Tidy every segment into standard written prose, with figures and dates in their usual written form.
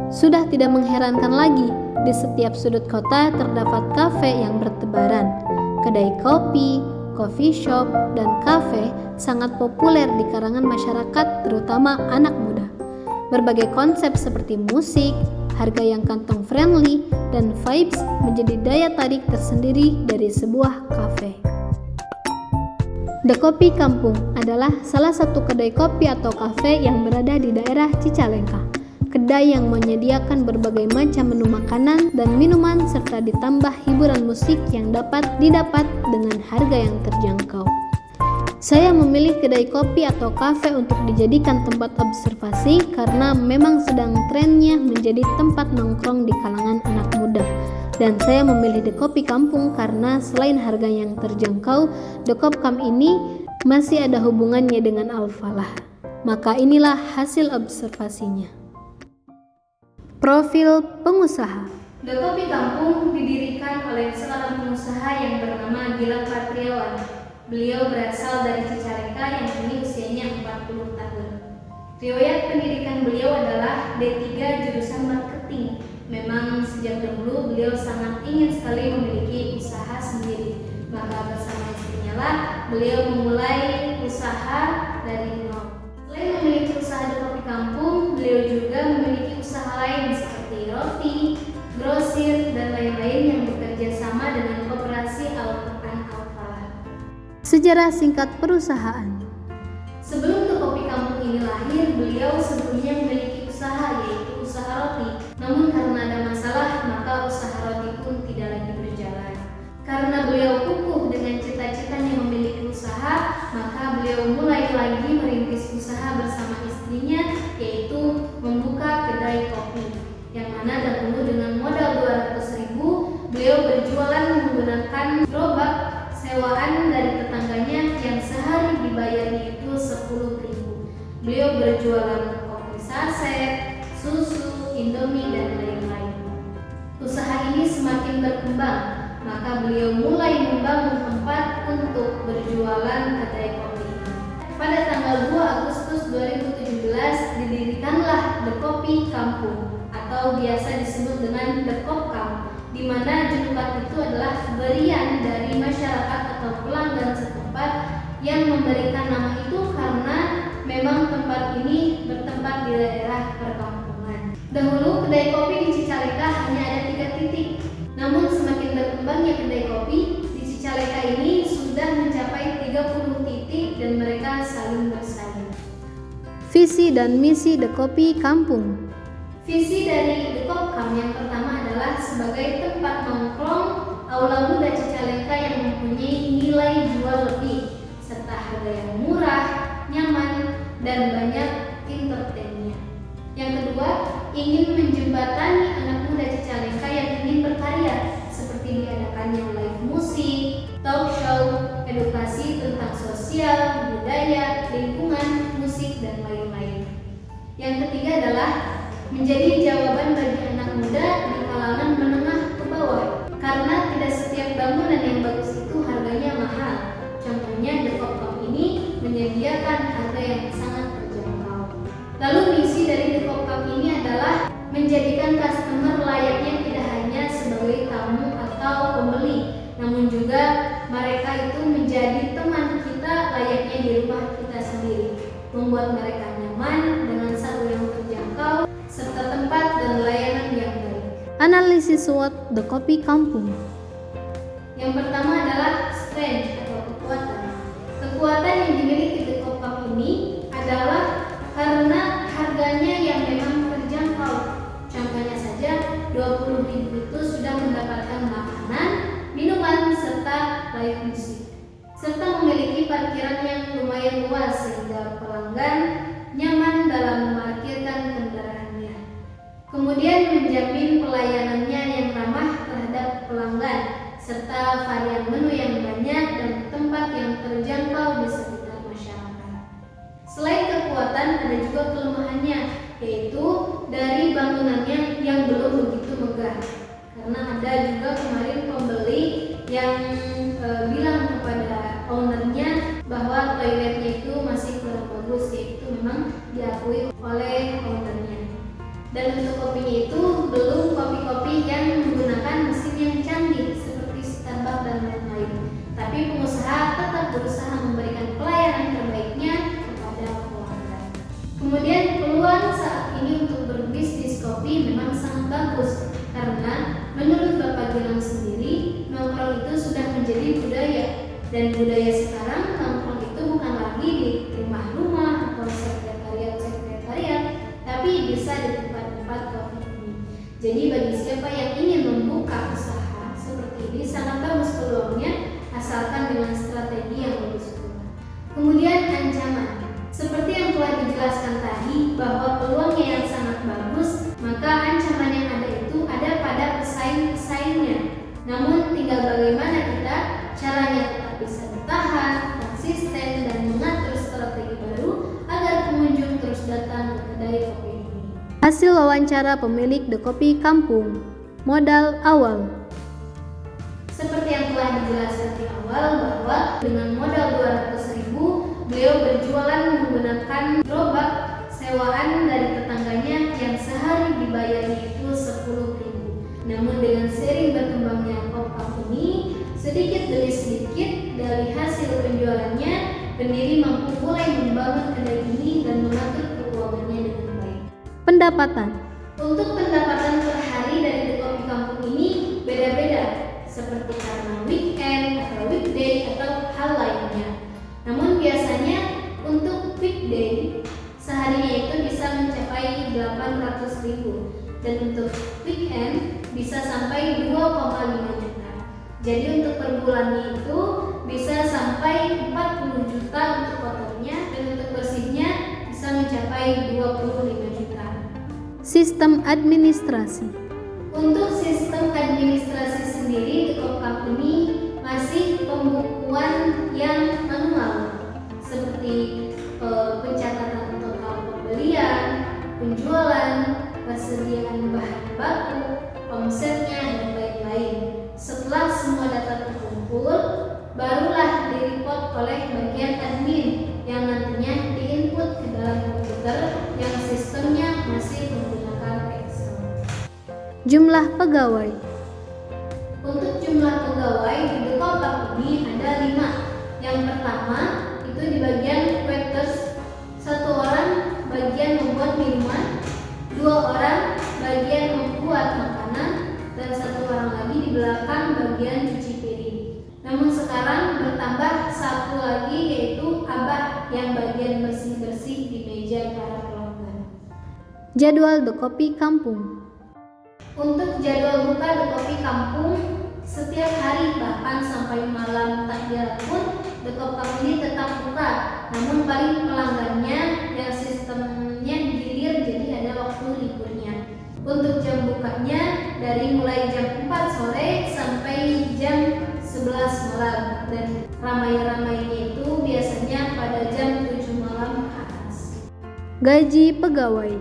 Sudah tidak mengherankan lagi, di setiap sudut kota terdapat kafe yang bertebaran. Kedai kopi, coffee shop, dan kafe sangat populer di kalangan masyarakat, terutama anak muda. Berbagai konsep seperti musik, harga yang kantong friendly, dan vibes menjadi daya tarik tersendiri dari sebuah kafe. The Kopi Kampung adalah salah satu kedai kopi atau kafe yang berada di daerah Cicalengka. Kedai yang menyediakan berbagai macam menu makanan dan minuman serta ditambah hiburan musik yang dapat didapat dengan harga yang terjangkau. Saya memilih kedai kopi atau kafe untuk dijadikan tempat observasi karena memang sedang trennya menjadi tempat nongkrong di kalangan anak muda. Dan saya memilih The Kopi Kampung karena selain harga yang terjangkau, The Kopkam ini masih ada hubungannya dengan Al-Falah. Maka inilah hasil observasinya. Profil pengusaha. The Kopi Kampung didirikan oleh seorang pengusaha yang bernama Gilang Patriawan. Beliau berasal dari Cicalengka yang kini usianya 40 tahun. Riwayat pendidikan beliau adalah D3 jurusan marketing. Memang sejak dahulu beliau sangat ingin sekali memiliki usaha sendiri. Maka bersama istrinya lah beliau memulai usaha dari nol. Selain memiliki usaha The Kopi Kampung, beliau juga memiliki usaha lain seperti roti, grosir, dan lain-lain yang bekerja sama dengan koperasi Al-Quran Al-Falah. Sejarah singkat perusahaan. Sebelum The Kopi Kampung ini lahir, beliau sebelumnya memiliki usaha, yaitu usaha roti. Namun karena ada masalah, maka usaha roti pun tidak lagi berjalan. Karena beliau kukuh dengan cita-citanya memiliki usaha, maka beliau mulai lagi merintis usaha bersama istrinya, yaitu membuka kedai kopi. Yang mana dahulu dengan modal 200.000, beliau berjualan menggunakan gerobak sewaan dari tetangganya yang sehari dibayarnya itu 10.000. Beliau berjualan kopi saset, susu, indomie, dan lain-lain. Usaha ini semakin berkembang, maka beliau mulai membangun tempat untuk berjualan kedai kopi. Pada tanggal 2 Agustus 2017 didirikanlah The Kopi Kampung atau biasa disebut dengan The Kopkam, di mana julukan itu adalah berian dari masyarakat atau pelanggan setempat yang memberikan nama itu karena memang tempat ini bertempat di daerah perkampungan. Dahulu kedai kopi di Cicalengka hanya ada 3 titik. Namun semakin berkembangnya kedai kopi di Cicalengka ini sudah mencapai 30 titik dan mereka saling bersaing. Visi dan misi The Kopi Kampung. Visi dari The Kopkam yang pertama adalah sebagai tempat nongkrong aula muda Cicalengka yang mempunyai nilai jual lebih serta harga yang murah, nyaman, dan banyak entertainnya. Yang kedua, ingin menjembatani anak muda Cicalengka yang ingin berkarya seperti diadakannya live musik, talk show, edukasi tentang sosial, budaya, lingkungan, musik, dan lain-lain. Yang ketiga adalah menjadi jawaban bagi anak muda di kalangan menengah ke bawah, karena tidak setiap bangunan yang bagus itu harganya mahal. Contohnya The Kopkam ini menyediakan harga yang sangat terjangkau. Lalu misi dari The Kopkam ini adalah menjadikan customer layaknya tidak hanya sebagai tamu atau pembeli, namun juga mereka itu menjadi teman kita layaknya di rumah kita sendiri, membuat mereka nyaman dengan harga yang terjangkau serta tempat dan layanan yang baik. Analisis SWOT The Kopi Kampung. Yang pertama adalah strength atau kekuatan. Kekuatan yang dimiliki The Kopkam ini adalah karena harganya yang memang terjangkau. Contohnya saja 20.000 itu sudah mendapatkan makanan, minuman, serta live musik. Serta memiliki parkiran yang lumayan luas sehingga pelanggan nyaman dalam memarkirkan kendaraannya. Kemudian menjamin pelayanannya yang ramah terhadap pelanggan serta varian menu yang banyak dan tempat yang terjangkau di sekitar masyarakat. Selain kekuatan, ada juga kelemahannya, yaitu dari bangunannya yang belum begitu megah. Karena ada juga kemarin pembeli yang bilang kepada ownernya bahwa toiletnya itu masih kurang bagus, yaitu memang diakui oleh ownernya. Dan untuk kopinya itu belum kopi-kopi yang menggunakan mesin yang canggih seperti Starbucks dan lain-lain. Tapi pengusaha tetap berusaha memberikan pelayanan terbaiknya kepada pelanggan. Kemudian peluang saat ini untuk berbisnis kopi memang sangat bagus karena menurut Bapak Gilang sendiri, nongkrong itu sudah menjadi budaya. Dan budaya sekarang nongkrong itu bukan lagi di rumah-rumah atau sekretariat, tapi bisa di tempat-tempat kopi ini. Jadi bagi siapa yang ingin membuka usaha seperti ini sangat bagus peluangnya, asalkan dengan strategi yang bagus pula. Kemudian ancaman, seperti yang telah dijelaskan tadi bahwa peluangnya yang sangat bagus, maka ancaman yang ada itu ada pada pesaing-pesaingnya. Namun tinggal bagaimana kita caranya tetap bisa bertahan, konsisten, dan mengatur strategi baru agar pengunjung terus datang ke kedai kopi ini. Hasil wawancara pemilik The Kopi Kampung. Modal awal. Seperti yang telah dijelaskan di awal bahwa dengan modal 200.000 beliau berjualan menggunakan gerobak sewaan dari tetangganya yang sehari dibayarnya itu 10.000. Namun dengan sering berkembangnya kopi ini, sedikit demi sedikit dari hasil penjualannya, pendiri mampu mulai membangun kedai ini dan mengatur keuangannya dengan baik. Pendapatan. Untuk pendapatan per hari dari The Kopi Kampung ini beda-beda, seperti karena weekend atau weekday atau hal lainnya. Namun biasanya untuk weekday seharinya itu bisa mencapai 800.000 dan untuk weekend bisa sampai 2,5 juta. Jadi untuk per bulannya itu bisa sampai 40 juta untuk kotornya dan untuk bersihnya bisa mencapai 25 juta. Sistem administrasi. Untuk sistem administrasi sendiri di Kopkam ini masih pembukuan yang manual seperti pencatatan total pembelian, penjualan, persediaan bahan baku, omsetnya, dan lain-lain. Setelah semua data terkumpul, barulah direport oleh bagian admin yang nantinya diinput ke dalam komputer yang sistemnya masih menggunakan Excel. Jumlah pegawai. Untuk jumlah pegawai di The Kopkam ini ada 5. Yang pertama itu di bagian waiters, 1 orang bagian membuat minuman, 2 orang bagian membuat makanan, dan 1 orang lagi di belakang bagian cuci piring. Namun sekarang bertambah 1 lagi yaitu abah yang bagian bersih-bersih di meja para pelanggan. Jadwal The Kopi Kampung. Untuk jadwal buka The Kopi Kampung, setiap hari bahkan sampai malam takbiran pun The Kopkam ini tetap buka. Namun paling pelanggannya yang sistemnya gilir, jadi ada waktu liburnya. Untuk jam bukanya dari mulai jam 4 sore sampai jam 11 malam dan ramai-ramainya itu biasanya pada jam 7 malam ke atas. Gaji pegawai.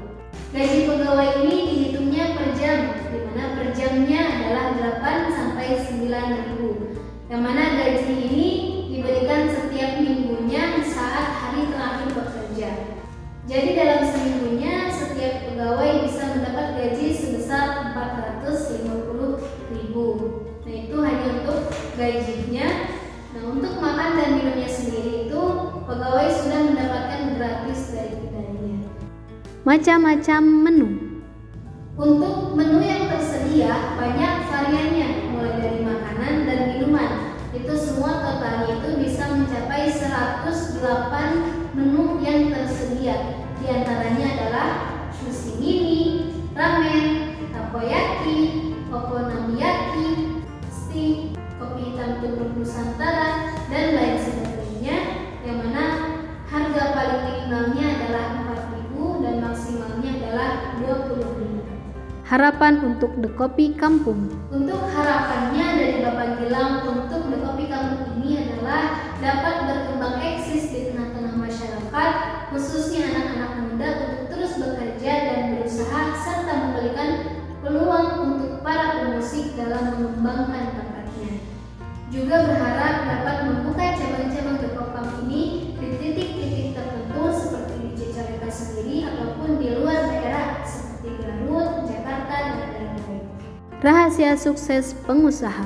Gaji pegawai ini dihitungnya per jam, di mana per jamnya adalah 8 sampai 9.000. Yang mana gaji ini diberikan setiap minggunya saat hari terakhir bekerja. Jadi dalam seminggunya setiap pegawai bisa mendapat gaji sebesar 450.000. Nah itu hanya untuk gajinya. Nah untuk makan dan minumnya sendiri itu pegawai sudah mendapatkan gratis dari kedainya. Macam-macam menu. Untuk menu yang tersedia banyak variannya, mulai dari makanan dan minuman. Itu semua totalnya itu bisa mencapai 108 menu yang tersedia. Di antaranya adalah sushi mini, ramen, takoyaki, okonomiyaki, steak, kopi hitam tubruk Nusantara, dan lain sebagainya. Yang mana harga paling minimalnya adalah 4.000 dan maksimalnya adalah 20.000. Harapan untuk The Kopi Kampung. Untuk harapannya dari Bapak Gilang untuk The Kopi Kampung ini adalah dapat berkembang eksis di tengah-tengah masyarakat, khususnya anak-anak muda, untuk terus bekerja dan berusaha serta memberikan peluang untuk para pemusik dalam mengembangkan bakatnya. Juga berharap dapat membuka cabang-cabang The Kopkam ini di titik-titik tertentu seperti di Cicalengka sendiri ataupun di luar daerah seperti Garut, Rahasia sukses pengusaha.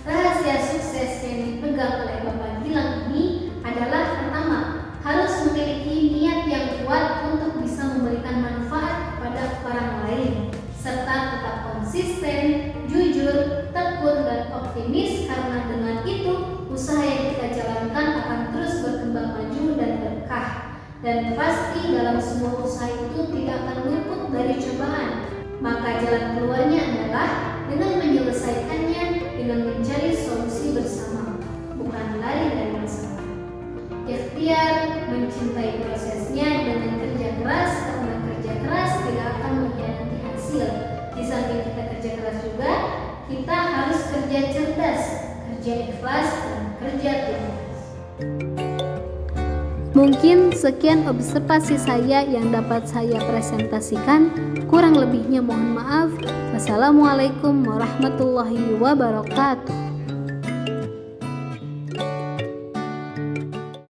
Rahasia sukses yang dipegang oleh Bapak Gilang ini adalah pertama, harus memiliki niat yang kuat untuk bisa memberikan manfaat kepada orang lain, serta tetap konsisten, jujur, tekun, dan optimis karena dengan itu usaha yang kita jalankan akan terus berkembang maju dan berkah. Dan pasti dalam semua usaha itu tidak akan luput dari cobaan. Maka jalan keluarnya adalah dengan menyelesaikannya dengan mencari solusi bersama, bukan lari dari masalah. Ikhtiar mencintai prosesnya dengan kerja keras, karena kerja keras tidak akan mengkhianati hasil. Di samping kita kerja keras juga, kita harus kerja cerdas, kerja ikhlas, dan kerja tuntas. Mungkin sekian observasi saya yang dapat saya presentasikan. Kurang lebihnya mohon maaf. Wassalamualaikum warahmatullahi wabarakatuh.